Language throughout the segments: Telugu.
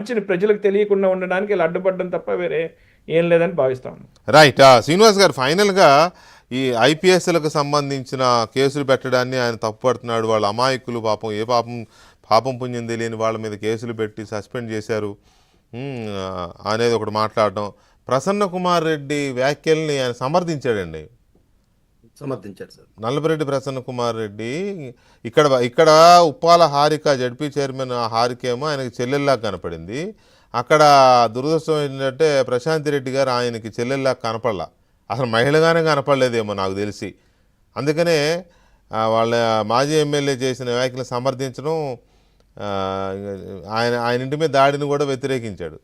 మంచిని ప్రజలకు తెలియకుండా ఉండడానికి ఇలా అడ్డుపడడం తప్ప వేరే ఏం లేదని భావిస్తాను. రైట్. శ్రీనివాస్ గారు, ఫైనల్గా ఈ ఐపీఎస్లకు సంబంధించిన కేసులు పెట్టడాన్ని ఆయన తప్పుపడుతున్నాడు. వాళ్ళ అమాయకులు, పాపం ఏ పాపం పుణ్యం తెలియని వాళ్ళ మీద కేసులు పెట్టి సస్పెండ్ చేశారు అనేది ఒకటి మాట్లాడడం. ప్రసన్న కుమార్ రెడ్డి వ్యాఖ్యల్ని ఆయన సమర్థించాడండి. సమర్థించారు సార్. నల్లపరెడ్డి ప్రసన్న కుమార్ రెడ్డి ఇక్కడ ఉప్పాల హారిక జడ్పీ చైర్మన్ హారికేమో ఆయనకి చెల్లెల్లా కనపడింది. అక్కడ దురదృష్టం ఏంటంటే ప్రశాంతి రెడ్డి గారు ఆయనకి చెల్లెల్లా కనపడలా, అసలు మహిళగానే కనపడలేదేమో నాకు తెలిసి. అందుకనే వాళ్ళ మాజీ ఎమ్మెల్యే చేసిన వ్యాఖ్యలు సమర్థించడం, ఆయన ఇంటి మీద దాడిని కూడా వ్యతిరేకించాడు.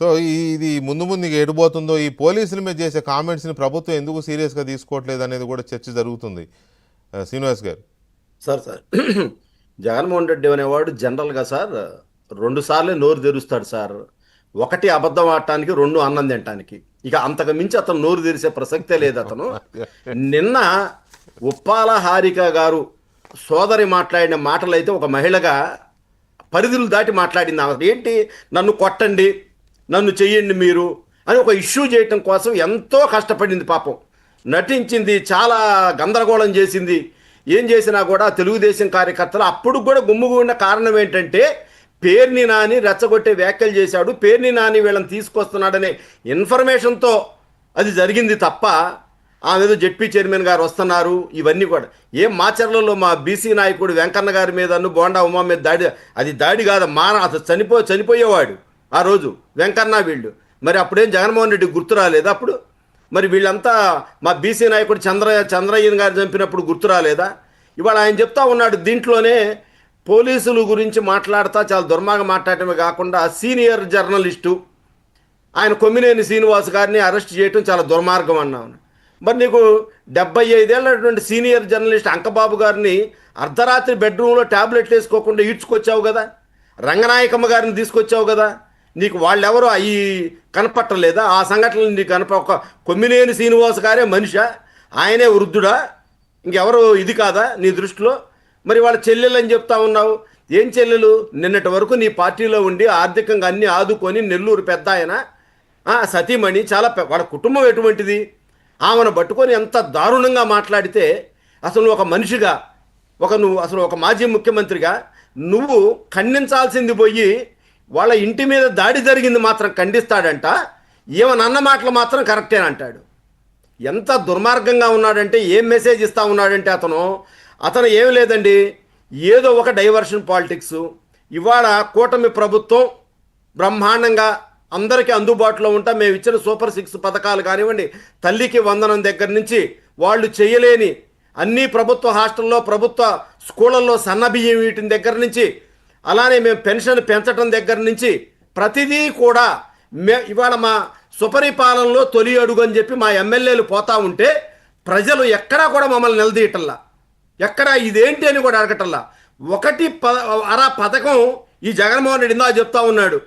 సో ఇది ముందు ఎడిపోతుందో, ఈ పోలీసుల మీద చేసే కామెంట్స్ని ప్రభుత్వం ఎందుకు సీరియస్గా తీసుకోవట్లేదు అనేది కూడా చర్చ జరుగుతుంది. శ్రీనివాస్ గారు. సార్ జగన్మోహన్ రెడ్డి అనేవాడు జనరల్గా సార్ 2 సార్లే నోరు తెరుస్తాడు సార్. 1 అబద్ధం ఆడటానికి, 2 అన్నం తినటానికి. ఇక అంతకు మించి అతను నోరు తెరిసే ప్రసక్తే లేదు. అతను నిన్న ఉప్పాల హారిక గారు సోదరి మాట్లాడిన మాటలు అయితే ఒక మహిళగా పరిధులు దాటి మాట్లాడింది. ఆమె ఏంటి, నన్ను కొట్టండి, నన్ను చెయ్యండి మీరు అని ఒక ఇష్యూ చేయటం కోసం ఎంతో కష్టపడింది. పాపం నటించింది, చాలా గందరగోళం చేసింది. ఏం చేసినా కూడా తెలుగుదేశం కార్యకర్తలు అప్పుడు కూడా గుమ్ముగున్న కారణం ఏంటంటే, పేర్ని నాని రెచ్చగొట్టే వ్యాఖ్యలు చేశాడు, పేర్ని నాని వీళ్ళని తీసుకొస్తున్నాడనే ఇన్ఫర్మేషన్తో అది జరిగింది తప్ప ఆమె ఏదో జడ్పీ చైర్మన్ గారు వస్తున్నారు ఇవన్నీ కూడా ఏం మాచర్లలో మా బీసీ నాయకుడు వెంకన్న గారి మీద, బోండా ఉమా మీద దాడి, అది దాడి కాదు, అసలు చనిపోయేవాడు ఆ రోజు వెంకన్న వీళ్ళు. మరి అప్పుడేం జగన్మోహన్ రెడ్డి గుర్తు రాలేదా? అప్పుడు మరి వీళ్ళంతా మా బీసీ నాయకుడు చంద్రయ్యన్ గారు చంపినప్పుడు గుర్తు రాలేదా? ఇవాళ ఆయన చెప్తా ఉన్నాడు దీంట్లోనే పోలీసుల గురించి మాట్లాడతా చాలా దుర్మార్గం మాట్లాడటమే కాకుండా సీనియర్ జర్నలిస్టు ఆయన కొమ్మినేని శ్రీనివాస్ గారిని అరెస్ట్ చేయటం చాలా దుర్మార్గం అన్నాను. మరి నీకు 75 ఏళ్ళటువంటి సీనియర్ జర్నలిస్ట్ అంకబాబు గారిని అర్ధరాత్రి బెడ్రూమ్లో ట్యాబ్లెట్లు వేసుకోకుండా ఈడ్చుకొచ్చావు కదా, రంగనాయకమ్మ గారిని తీసుకొచ్చావు కదా, నీకు వాళ్ళెవరో అవి కనపట్టలేదా? ఆ సంఘటనలు నీకు ఒక కొమ్మినేని శ్రీనివాస్ గారే మనిషా, ఆయనే వృద్ధుడా, ఇంకెవరు ఇది కాదా నీ దృష్టిలో? మరి వాళ్ళ చెల్లెలు అని చెప్తా ఉన్నావు. ఏం చెల్లెలు? నిన్నటి వరకు నీ పార్టీలో ఉండి ఆర్థికంగా అన్నీ ఆదుకొని నెల్లూరు పెద్ద ఆయన సతీమణి, చాలా వాళ్ళ కుటుంబం ఎటువంటిది, ఆమెను పట్టుకొని ఎంత దారుణంగా మాట్లాడితే అసలు నువ్వు ఒక మనిషిగా, నువ్వు అసలు ఒక మాజీ ముఖ్యమంత్రిగా నువ్వు ఖండించాల్సింది పోయి వాళ్ళ ఇంటి మీద దాడి జరిగింది మాత్రం ఖండిస్తాడంట, ఏమనన్న మాటలు మాత్రం కరెక్టేనంటాడు. ఎంత దుర్మార్గంగా ఉన్నాడంటే, ఏం మెసేజ్ ఇస్తా ఉన్నాడంటే అతను ఏమి లేదండి, ఏదో ఒక డైవర్షన్ పాలిటిక్స్. ఇవాళ కూటమి ప్రభుత్వం బ్రహ్మాండంగా అందరికీ అందుబాటులో ఉంటా, మేము ఇచ్చిన సూపర్ 6 పథకాలు కానివ్వండి, తల్లికి వందనం దగ్గర నుంచి వాళ్ళు చేయలేని అన్ని ప్రభుత్వ హాస్టల్లో, ప్రభుత్వ స్కూళ్ళల్లో సన్నబియ్యం వీటిని దగ్గర నుంచి, అలానే మేము పెన్షన్ పెంచడం దగ్గర నుంచి ప్రతిదీ కూడా ఇవాళ మా సుపరిపాలనలో తొలి అడుగు అని చెప్పి మా ఎమ్మెల్యేలు పోతా ఉంటే ప్రజలు ఎక్కడా కూడా మమ్మల్ని నిలదీయటల్లా, ఎక్కడా ఇదేంటి అని కూడా అడగటల్లా. 1 పథకం ఈ జగన్మోహన్ రెడ్డి ఇందా చెప్తా ఉన్నాడు,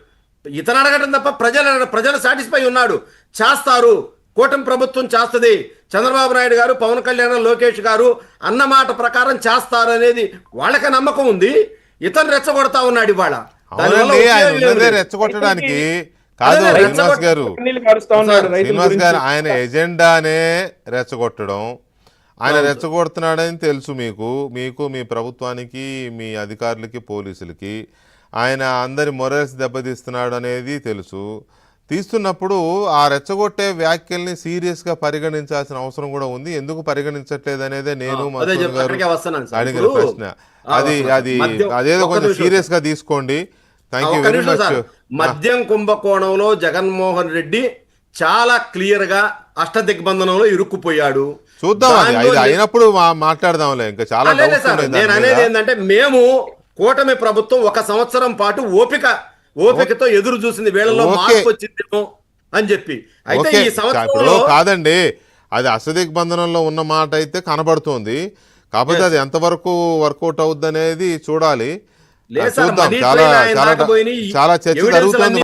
ఇతను అడగటం తప్ప ప్రజలు సాటిస్ఫై ఉన్నాడు. చేస్తారు, కూటమి ప్రభుత్వం చేస్తుంది, చంద్రబాబు నాయుడు గారు, పవన్ కళ్యాణ్, లోకేష్ గారు అన్నమాట ప్రకారం చేస్తారు అనేది వాళ్ళకి నమ్మకం ఉంది. ఇతను రెచ్చగొడతా ఉన్నాడు ఇవాళ. రెచ్చగొట్టడానికి కాదు శ్రీనివాస్ గారు, ఆయన ఎజెండానే రెచ్చగొట్టడం. ఆయన రెచ్చగొడుతున్నాడని తెలుసు మీకు మీ ప్రభుత్వానికి, మీ అధికారులకి, పోలీసులకి. ఆయన అందరి మొరల్స్ దెబ్బతీస్తున్నాడు అనేది తెలుసు. తీస్తున్నప్పుడు ఆ రెచ్చగొట్టే వ్యాఖ్యల్ని సీరియస్గా పరిగణించాల్సిన అవసరం కూడా ఉంది. ఎందుకు పరిగణించట్లేదు అనేదే నేను అడిగిన ప్రశ్న. అదేదో కొంచెం సీరియస్గా తీసుకోండి. Thank you very much. మద్యం కుంభకోణంలో జగన్మోహన్ రెడ్డి చాలా క్లియర్ గా అష్టదిగ్బంధనంలో ఇరుక్కుపోయాడు. చూద్దాం, అది అయినప్పుడు మాట్లాడదాంలే. ఇంకా చాలా నేను అనేది ఏంటంటే, మేము కూటమి ప్రభుత్వం 1 సంవత్సరం పాటు ఓపికతో ఎదురు చూసింది, వేళల్లో మార్పు వచ్చిందేమో అని చెప్పి. అయితే ఈ సంవత్సరంలో కాదండి, అది అష్టదిగ్బంధనంలో ఉన్న మాట అయితే కనబడుతోంది. కాకపోతే అది ఎంతవరకు వర్కౌట్ అవుద్ది అనేది చూడాలి. చూద్దాం. చాలా చర్చ జరుగుతుంది.